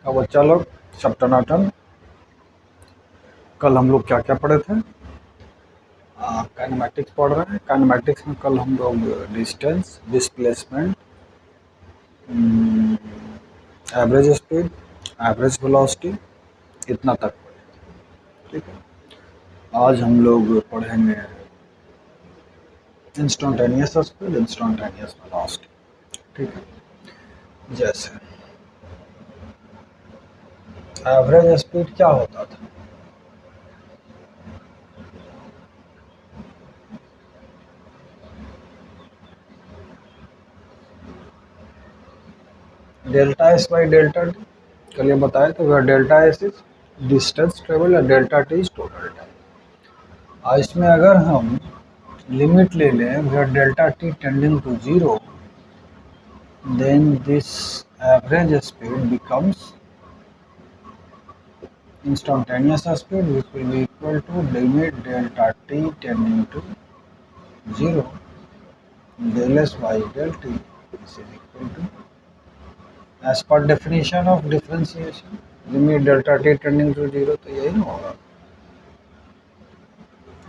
अब बच्चा लोग सब टनाटन। कल हम लोग क्या क्या पढ़े थे? काइनेमैटिक्स पढ़ रहे हैं। काइनेमैटिक्स में कल हम लोग distance, displacement, average speed, average velocity, इतना तक पढ़े। ठीक है, आज हम लोग पढ़ेंगे इंस्टेंटेनियस स्पीड, इंस्टेंटेनियस वेलोसिटी। ठीक है, जैसे एवरेज स्पीड क्या होता था? Delta S by delta T. कल ये बताया तो वह delta S is distance travel या delta T is total time. इसमें अगर हम लिमिट ले लें where delta t tending to 0, then this average speed becomes instantaneous speed, which will be equal to limit delta t tending to 0 del s by del t is equal to, as per definition of differentiation, limit delta t tending to 0, तो यही ना होगा।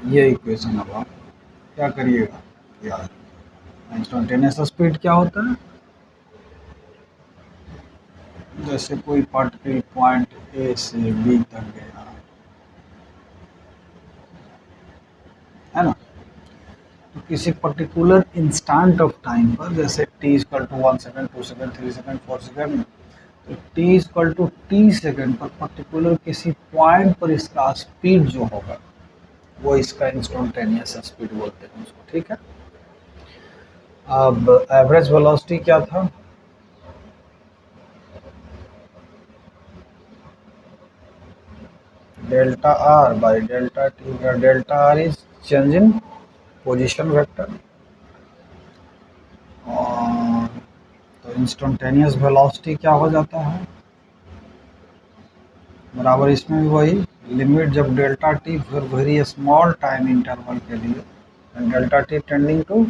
ये equation अब आप क्या करिएगा यार। इंस्टेंटेनियस स्पीड क्या होता है? जैसे कोई पार्टिकल पॉइंट ए से बी तक गया है ना, तो किसी पर्टिकुलर इंस्टेंट ऑफ टाइम पर, जैसे T equal to 1 second, 2 second, 3 second, 4 second, तो T equal to T second पर पर्टिकुलर किसी पॉइंट पर इसका स्पीड जो होगा वो इसका इंस्टेंटेनियस स्पीड बोलते हैं उसको। ठीक है, अब एवरेज वेलोसिटी क्या था? Delta R by delta T, delta R is change in position vector, और तो इंस्टेंटेनियस वेलोसिटी क्या हो जाता है? बराबर इसमें भी वही लिमिट, जब डेल्टा टी फिर वेरी स्मॉल टाइम इंटरवल के लिए delta T tending to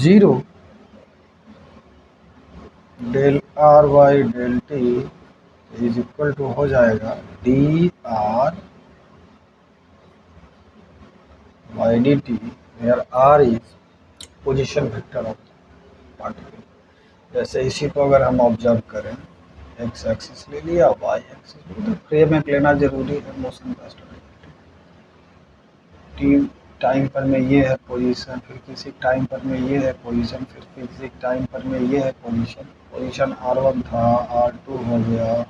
0, del R by del T is equal to हो जाएगा D R by D T, where R is position vector of particle. जैसे इसी को अगर हम ऑब्जर्व करें, एक्स एक्सिस ले लिया, वाई एक्सिस, तो फ्रेम में लेना जरूरी है मोशन का स्टडी। टी टाइम पर में ये है पोजीशन, फिर किसी टाइम पर में ये है पोजीशन, फिर किसी टाइम पर में ये है पोजीशन। पोजीशन R1 था, R2 हो गया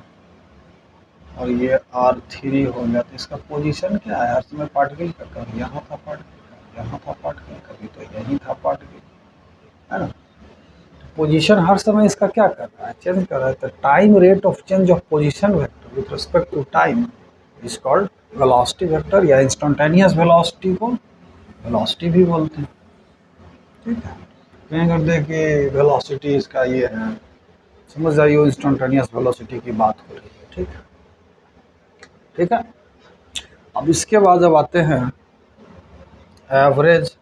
और ये R3 हो गया, तो इसका पोजीशन क्या है? हर समय पार्टिकल का, कभी यहाँ था पार्टिकल, यहाँ था पार्टिकल, कभी तो यहीं था पार्टिकल, है ना। पोजीशन हर समय इसका क्या कर रहा है? चेंज कर रहा है। तो time rate of change of position vector with respect to time is called velocity vector, या इंस्टेंटेनियस वेलोसिटी को वेलोसिटी भी बोलते हैं। ठीक है, कहीं कर दे कि वेलोसिटी इसका ये है, समझ जाइए इंस्टेंटेनियस वेलोसिटी की बात हो रही है। ठीक है, ठीक है। अब इसके बाद जब आते हैं average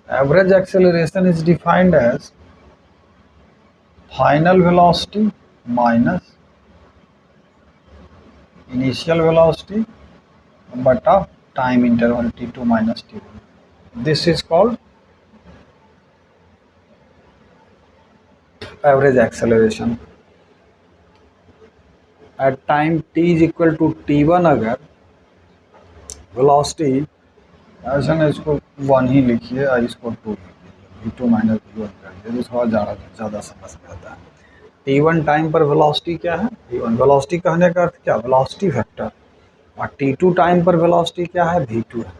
average acceleration is defined as final velocity minus initial velocity बटा time interval t2 minus t1. This is called average acceleration. At time t is equal to t1, अगर वेलोसिटी ऐसा ना, इसको 1 ही लिखिए और इसको 2 लिखिए, v2 माइनस v1 कर दीजिए, थोड़ा ज़्यादा समझ में आता है। t1 टाइम पर वेलोसिटी क्या है? v1 वेलोसिटी कहने का अर्थ क्या? Velocity vector. और t2 टाइम पर वेलोसिटी क्या है? v2 है।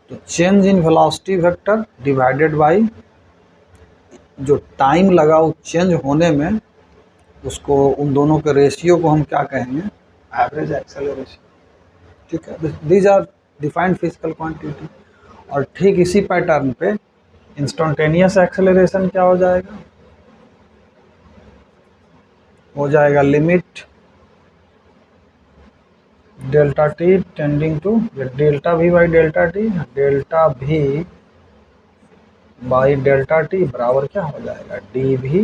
तो change in velocity vector divided by जो टाइम लगा उस चेंज होने में, उसको, उन दोनों के रेशियो को हम क्या कहेंगे? Average acceleration. ठीक है, these are defined physical quantity. और ठीक इसी पैटर्न पे इंस्टेंटेनियस एक्सेलरेशन क्या हो जाएगा? हो जाएगा limit delta T tending to delta V by delta T, delta V by delta T बराबर क्या हो जाएगा, D we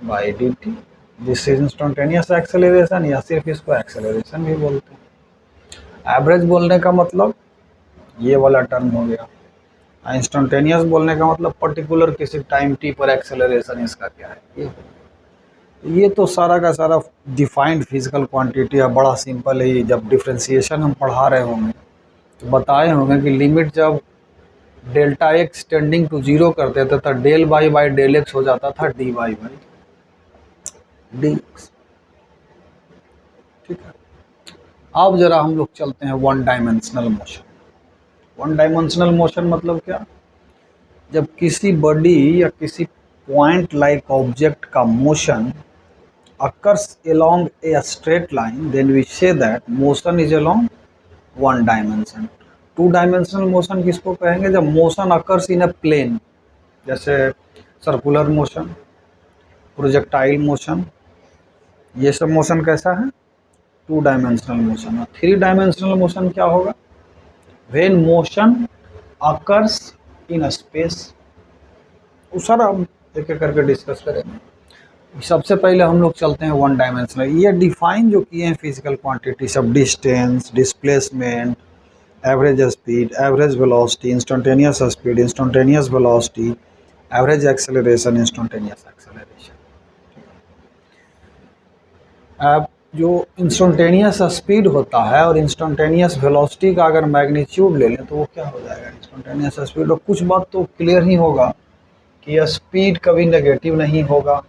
by D T. This is instantaneous acceleration, या सिर्फ इसको एक्सेलरेशन भी बोलते हैं। एवरेज बोलने का मतलब ये वाला टर्म हो गया, इंस्टेंटेनियस बोलने का मतलब पर्टिकुलर किसी टाइम टी पर एक्सेलरेशन इसका क्या है। ये तो सारा का सारा डिफाइंड फिजिकल क्वांटिटी है, बड़ा सिंपल है। ये जब डिफ्रेंसिएशन हम पढ़ा रहे होंगे तो बताए होंगे कि लिमिट जब delta x tending to zero करते थे तो del y by del x हो जाता था d Y by d x. ठीक है, अब जरा हम लोग चलते हैं one dimensional motion. One dimensional motion मतलब क्या, जब किसी बॉडी या किसी पॉइंट लाइक ऑब्जेक्ट का motion occurs along a straight line, then we say that motion is along one dimension. Two dimensional motion किसको कहेंगे, जब motion occurs in a plane, जैसे सर्कुलर मोशन, प्रोजेक्टाइल मोशन, ये सब motion कैसा है, two dimensional motion. और three dimensional motion क्या होगा, when motion occurs in a space। उस सारा हम एक एक करके डिस्कस करेंगे। सबसे पहले हम लोग चलते हैं वन डायमेंशनल। ये डिफाइन जो किए हैं फिजिकल क्वांटिटी सब, distance, displacement, average speed, average velocity, instantaneous speed, instantaneous velocity, average acceleration, instantaneous acceleration. अब जो इंस्टेंटेनियस स्पीड होता है और इंस्टेंटेनियस वेलोसिटी का अगर मैग्नीट्यूड ले लें तो वो क्या हो जाएगा, इंस्टेंटेनियस स्पीड। और कुछ बात तो क्लियर ही होगा कि स्पीड कभी नेगेटिव नहीं होगा,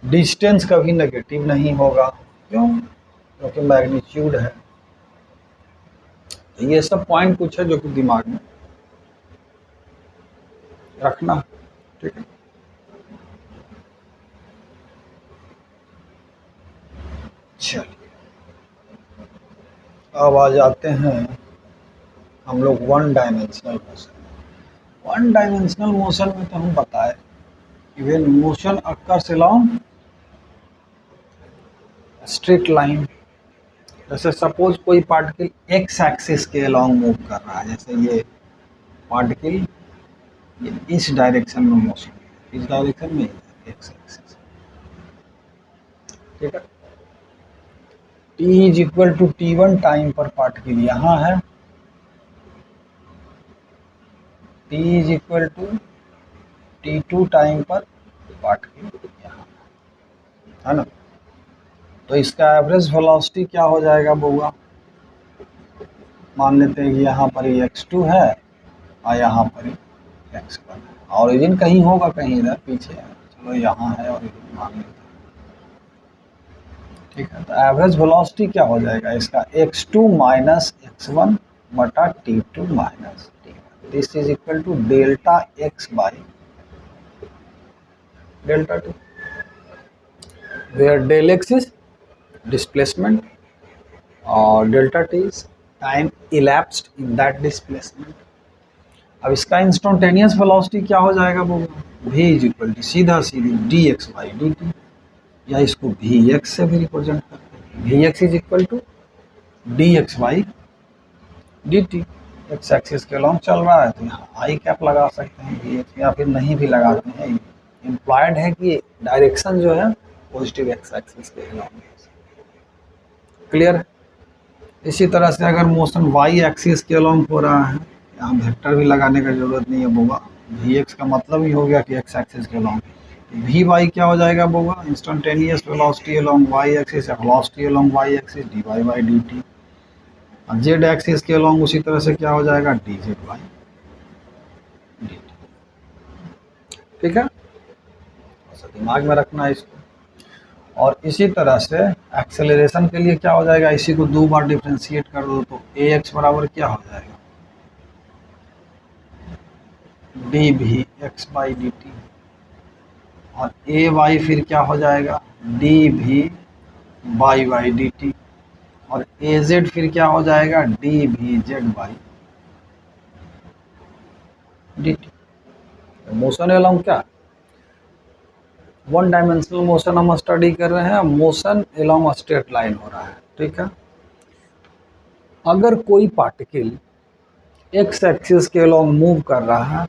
डिस्टेंस कभी नेगेटिव नहीं होगा। क्यों, क्योंकि मैग्नीट्यूड है। ये सब पॉइंट कुछ है जो कि दिमाग में रखना। ठीक है, चलिए अब आ जाते हैं हम लोग one dimensional motion. One dimensional motion में तो हम बताए कि when motion occurs along straight line, जैसे सपोज कोई पार्टिकल एक्स एक्सिस के अलोंग मूव कर रहा है, जैसे ये पार्टिकल ये इस डायरेक्शन में मोशन, इस डायरेक्शन में एक्स एक्सिस। ठीक है, t is equal to t one time पर पार्टिकल यहाँ है, t is equal to t two time पर पार्टिकल यहाँ है ना। तो इसका एवरेज वेलोसिटी क्या हो जाएगा बउआ, मान लेते हैं कि यहाँ पर ही x2 है और यहाँ पर ही x1 है। ऑरिजिन कहीं होगा, कहीं इधर पीछे है, चलो यहाँ है ऑरिजिन मान लेते हैं। ठीक है, तो एवरेज वेलोसिटी क्या हो जाएगा इसका, x2 माइनस x1 बटा t2 minus t1। This is equal to delta x by delta T, where del X is displacement और delta T is time elapsed in that displacement. अब इसका इंस्टेंटेनियस वेलोसिटी क्या हो जाएगा वो, v इज इक्वल टू सीधा सीधी D x by D T, या इसको वी एक्स से भी रिप्रेजेंट करते हैं। V X is equal to D x by D T. X axis के लॉन्ग चल रहा है तो यहाँ आई कैप लगा सकते हैं वी एक्स, या फिर नहीं भी लगाते हैं, इम्प्लॉयड है कि डायरेक्शन जो है पॉजिटिव एक्स एक्सिस के लॉन्ग। क्लियर है। इसी तरह से अगर मोशन वाई एक्सिस के अलोंग हो रहा है, यहाँ वेक्टर भी लगाने का जरूरत नहीं है बोगा, वी एक्स का मतलब ही हो गया कि एक्स एक्सिस के अलोंग। वी वाई क्या हो जाएगा बोगा, instantaneous velocity along Y axis या velocity along Y axis D Y by D T. और जेड एक्सिस के अलोंग उसी तरह से क्या हो जाएगा, D Z by D T. ठीक है, दिमाग में रखना है इसको। और इसी तरह से एक्सेलरेशन के लिए क्या हो जाएगा, इसी को दो बार डिफ्रेंशिएट कर दो तो ए एक्स बराबर क्या हो जाएगा, D we x by D T. और ए वाई फिर क्या हो जाएगा, D we by by D T. और ए जेड फिर क्या हो जाएगा, D v z by D t. Motion along क्या, वन डायमेंशनल मोशन हम स्टडी कर रहे हैं, मोशन एलोंग स्ट्रेट लाइन हो रहा है, ठीक है। अगर कोई पार्टिकल एक्स एक्सिस के अलोंग मूव कर रहा है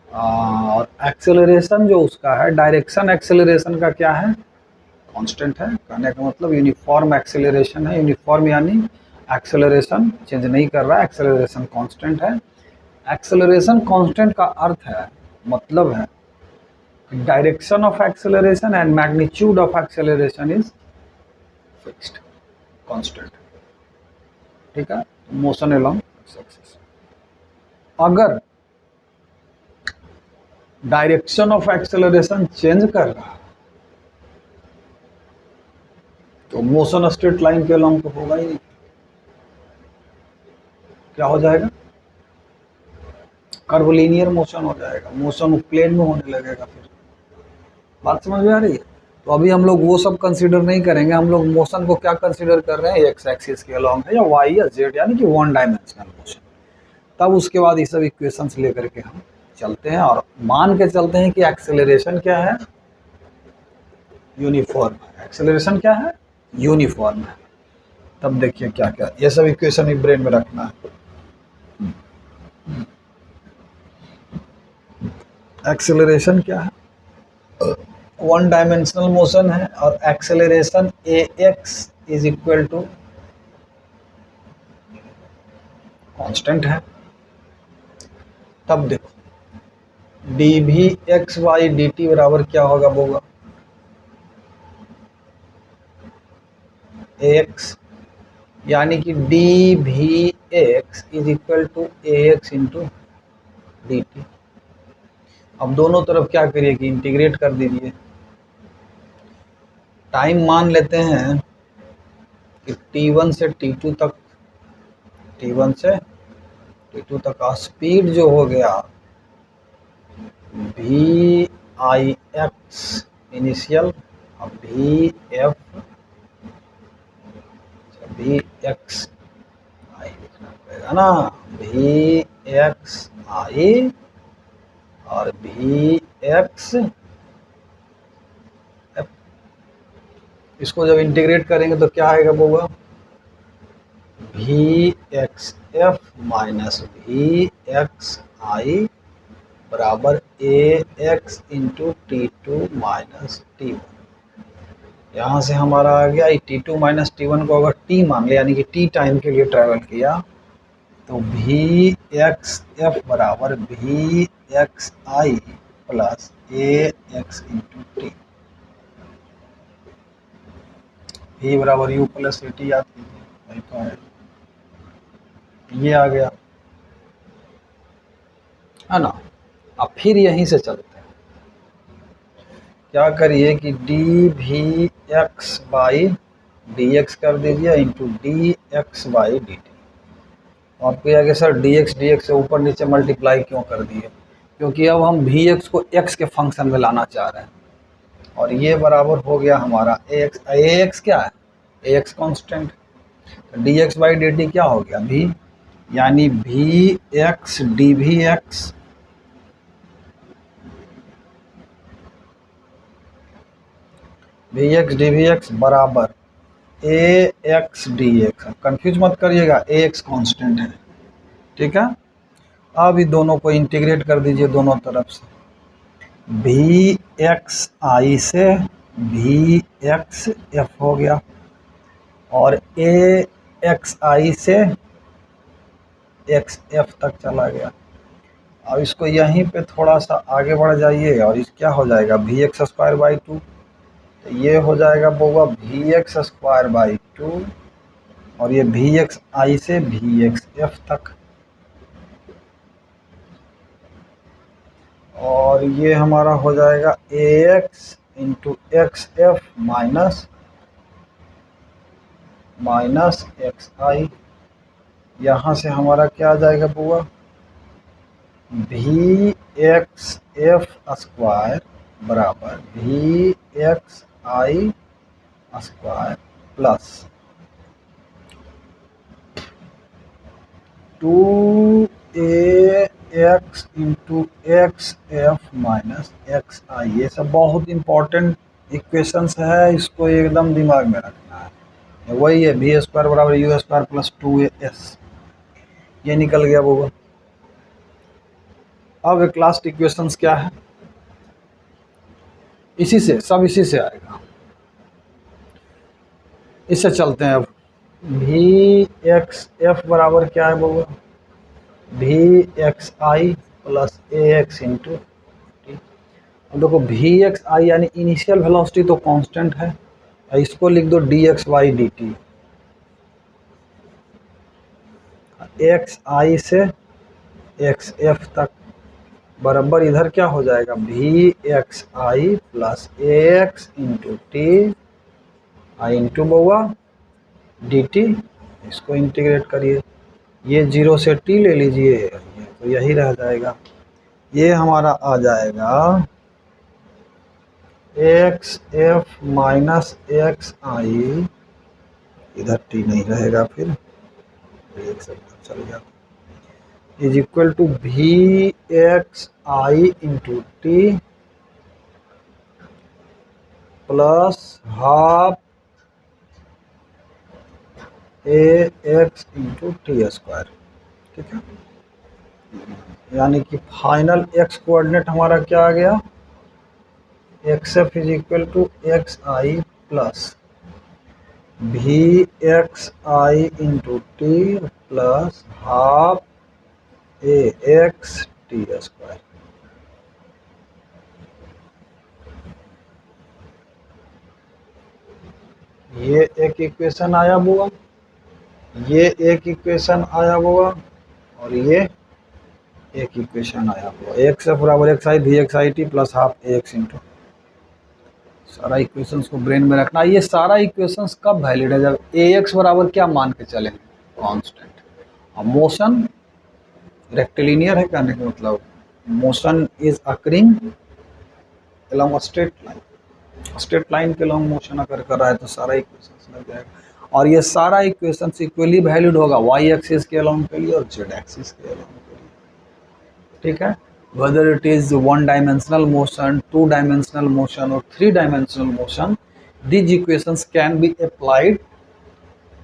और एक्सेलरेशन जो उसका है, डायरेक्शन एक्सेलरेशन का क्या है, कांस्टेंट है। कहने का मतलब यूनिफॉर्म एक्सेलरेशन है, यूनिफॉर्म यानी एक्सेलरेशन चेंज नहीं कर रहा है, एक्सेलरेशन कांस्टेंट है। एक्सेलरेशन कांस्टेंट का अर्थ है, मतलब है direction of acceleration and magnitude of acceleration is fixed, constant, ठीक है। मोशन एलोंग एक्स एक्सिस, अगर डायरेक्शन ऑफ एक्सेलरेशन चेंज कर रहा है तो मोशन स्ट्रेट लाइन के अलोंग तो होगा ही नहीं। क्या हो जाएगा, कर्वलीनियर मोशन हो जाएगा, मोशन प्लेन में होने लगेगा। फिर बात समझ में आ रही है। तो अभी हम लोग वो सब कंसीडर नहीं करेंगे, हम लोग मोशन को क्या कंसीडर कर रहे हैं, एक्स एक्सिस के अलोंग है या वाई या जेड, यानी कि वन डायमेंशनल मोशन। तब उसके बाद ये सब इक्वेशंस लेकर के हम चलते हैं और मान के चलते हैं कि एक्सेलरेशन क्या है, यूनिफॉर्म है। एक्सेलरेशन क्या है, यूनिफॉर्म है। तब देखिए क्या क्या, ये सब इक्वेशन ही ब्रेन में रखना है। एक्सेलरेशन क्या है, वन डायमेंशनल मोशन है और acceleration a x is equal to constant है। तब देखो डी भी एक्स वाई डी टी बराबर क्या होगा, होगा एक्स, यानी कि डी भी x is equal to A x into d t. अब दोनों तरफ क्या करिए कि इंटीग्रेट कर दीजिए। टाइम मान लेते हैं कि t1 से t2 तक, t1 से t2 तक का स्पीड जो हो गया वी आई एक्स इनिशियल, अब वी एफ वी एक्स आई लिखना पड़ेगा ना, वी एक्स आई और वी एक्स एफ। इसको जब इंटीग्रेट करेंगे तो क्या आएगा, होगा V x F minus V x I बराबर A x into T two minus T one. यहाँ से हमारा आ गया T two minus T one को अगर टी मान लिया, यानी कि टी टाइम के लिए ट्रैवल किया, तो वी एक्स एफ बराबर we x I plus A x into t. V बराबर यू प्लस ए टी याद कीजिए, वही तो है, ये आ गया है ना। अब फिर यहीं से चलते हैं, क्या करिए कि डी भी एक्स बाई डी एक्स कर दीजिए into d x by D T. आपको आगे सर डी एक्स से ऊपर नीचे मल्टीप्लाई क्यों कर दिए, क्योंकि अब हम वी एक्स को एक्स के फंक्शन में लाना चाह रहे हैं और ये बराबर हो गया हमारा ए एक्स क्या है, A X constant, D x by D T क्या हो गया भी, यानी V x D we X V x D we X बराबर A X D X. Confuse मत करिएगा, ए एक्स कॉन्स्टेंट है, ठीक है। अब इन दोनों को इंटीग्रेट कर दीजिए दोनों तरफ से, वी एक्स आई से वी एक्स एफ हो गया और ए एक्स आई से एक्स एफ तक चला गया। अब इसको यहीं पे थोड़ा सा आगे बढ़ जाइए और इस क्या हो जाएगा, we X square by two, तो ये हो जाएगा बोगा V X square by two और ये वी एक्स आई से वी एक्स एफ तक, और ये हमारा हो जाएगा A x into X F minus minus x I. यहाँ से हमारा क्या आ जाएगा बुआ, वी एक्स एफ स्क्वायर बराबर we x I square plus two A x into X F minus x I, ये सब बहुत इंपॉर्टेंट इक्वेशंस है, इसको एकदम दिमाग में रखना है। वही है वी स्क्वायर बराबर you square plus two A S, ये निकल गया वो। अब एक लास्ट इक्वेशंस क्या है, इसी से सब इसी से आएगा, इससे चलते हैं। अब वी एक्स एफ बराबर क्या है बउआ, वी एक्स आई प्लस ए एक्स इंटू टी। अब देखो वी एक्स आई यानी इनिशियल वेलोसिटी तो कांस्टेंट है, इसको लिख दो D X Y D T, X I से एक्स एफ तक बराबर इधर क्या हो जाएगा, we x I plus A x into T I into बउआ डी टी, इसको इंटीग्रेट करिए, ये जीरो से टी ले लीजिए, तो यही रह जाएगा, ये हमारा आ जाएगा x F minus x i, इधर टी नहीं रहेगा, फिर एक सेकंड चल गया, is equal to v x i into t plus half a x into t square, ठीक है। यानी कि फाइनल एक्स कोऑर्डिनेट हमारा क्या आ गया, x f is equal to x I plus v x i into t plus half a x t square. ये एक इक्वेशन आया बुआ, ये एक इक्वेशन आया बुआ, और ये एक इक्वेशन आया हुआ, एक्स एफ बराबर x i v x i t plus half a x into, सारा इक्वेशंस को ब्रेन में रखना। ये सारा इक्वेशंस कब वैलिड है, जब ए एक्स बराबर क्या मान के चले, कांस्टेंट। अब मोशन रेक्टिलिनियर है, कहने का मतलब motion is occurring along straight line, straight line के लॉन्ग मोशन अगर कर रहा है तो सारा इक्वेशंस लग जाएगा, और ये सारा इक्वेशंस इक्वली वैलिड होगा वाई एक्सिस के अलोंग के लिए और जेड एक्सिस के अलोंग के लिए, ठीक है। whether it is one dimensional motion, two dimensional motion or three dimensional motion, these equations can be applied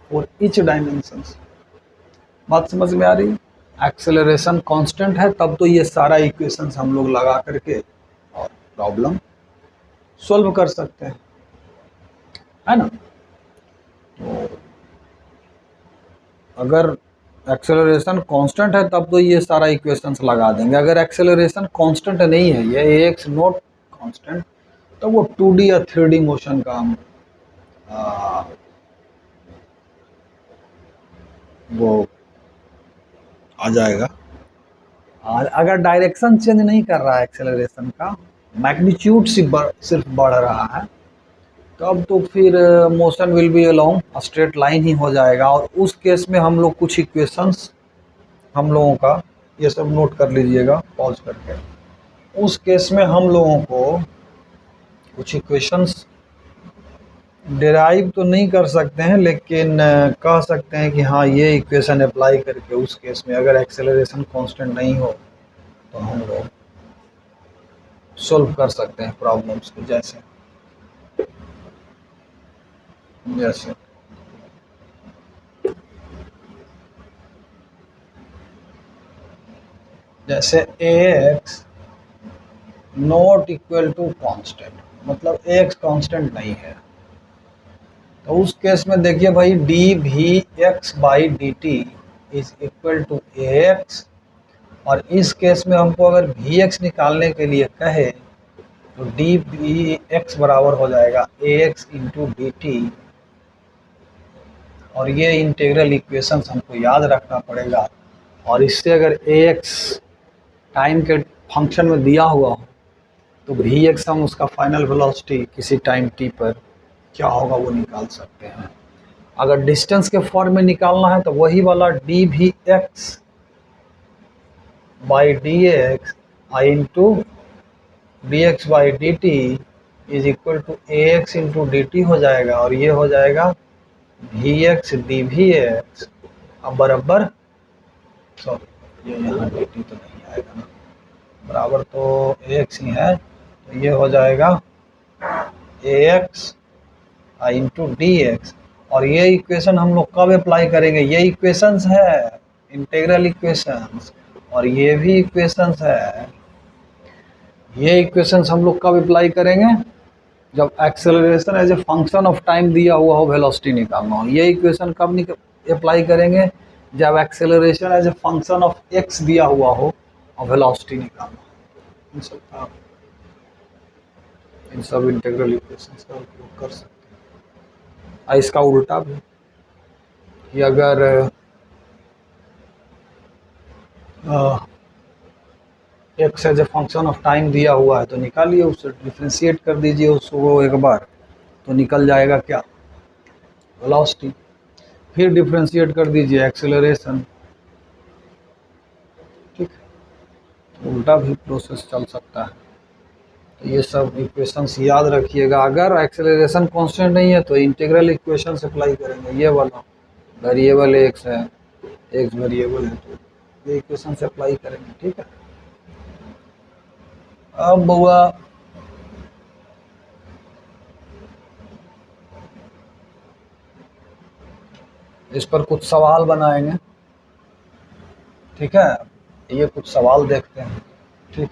for each dimensions। बात समझ में आ रही है, एक्सेलरेशन कांस्टेंट है तब तो ये सारा इक्वेशंस हम लोग लगा करके और प्रॉब्लम सॉल्व कर सकते हैं, है ना। तो अगर एक्सेलरेशन कांस्टेंट है तब तो ये सारा इक्वेशंस लगा देंगे, अगर एक्सेलरेशन कांस्टेंट नहीं है, ये एक्स नॉट कांस्टेंट, तो वो 2D या 3D मोशन का हम वो आ जाएगा। और अगर डायरेक्शन चेंज नहीं कर रहा है एक्सेलरेशन का, मैग्नीट्यूड सिर्फ बढ़ रहा है, तब तो फिर motion will be along straight line ही हो जाएगा, और उस केस में हम लोग कुछ इक्वेशंस हम लोगों का, ये सब नोट कर लीजिएगा पॉज करके, उस केस में हम लोगों को कुछ इक्वेशंस डिराइव तो नहीं कर सकते हैं, लेकिन कह सकते हैं कि हाँ ये इक्वेशन अप्लाई करके उस केस में अगर एक्सेलरेशन कांस्टेंट नहीं हो तो हम लोग सॉल्व कर सकते हैं प्रॉब्लम्स को, जैसे जैसे जैसे x not equal to constant, मतलब एक्स कांस्टेंट नहीं है, तो उस केस में देखिए भाई d we x by D t is equal to A x, और इस केस में हमको अगर वी एक्स निकालने के लिए कहे तो डी वी एक्स बराबर हो जाएगा A x into d T, और ये इंटीग्रल इक्वेशंस हमको याद रखना पड़ेगा, और इससे अगर ए एक्स टाइम के फंक्शन में दिया हुआ हो तो वी एक्स हम उसका फाइनल वेलोसिटी किसी टाइम टी पर क्या होगा वो निकाल सकते हैं। अगर डिस्टेंस के फॉर्म में निकालना है तो वही वाला d we x by d x i into d x by D t is equal to A x into d t हो जाएगा, और ये हो जाएगा we x D we x अब बराबर सॉरी ये यहाँ डी टी तो नहीं आएगा ना, बराबर तो ए एक्स ही है, तो ये हो जाएगा A x into d x. और ये इक्वेशन हम लोग कब अप्लाई करेंगे, ये इक्वेशंस है इंटीग्रल इक्वेशंस, और ये भी इक्वेशंस है। ये इक्वेशंस हम लोग कब अप्लाई करेंगे, जब acceleration as a function of time दिया हुआ हो, वेलोसिटी निकालना हो। ये इक्वेशन कब अप्लाई करेंगे, जब acceleration as a function of x दिया हुआ हो और वेलोसिटी निकालना हो। इन सब इंटीग्रल इक्वेशंस का उपयोग कर सकते हैं। और इसका उल्टा भी कि अगर x as a function of time दिया हुआ है तो निकालिए, उससे डिफ्रेंशिएट कर दीजिए उसको एक बार, तो निकल जाएगा क्या, वेलोसिटी। फिर डिफ्रेंशिएट कर दीजिए एक्सेलरेशन, ठीक है, उल्टा भी प्रोसेस चल सकता है। तो ये सब इक्वेशंस याद रखिएगा। अगर एक्सेलरेशन कांस्टेंट नहीं है तो इंटीग्रल इक्वेशन अप्लाई करेंगे, ये वाला वेरिएबल एक्स है, एक्स वेरिएबल है, तो ये इक्वेशन से अप्लाई करेंगे, ठीक है। अब बुआ इस पर कुछ सवाल बनाएंगे, ठीक है, ये कुछ सवाल देखते हैं, ठीक।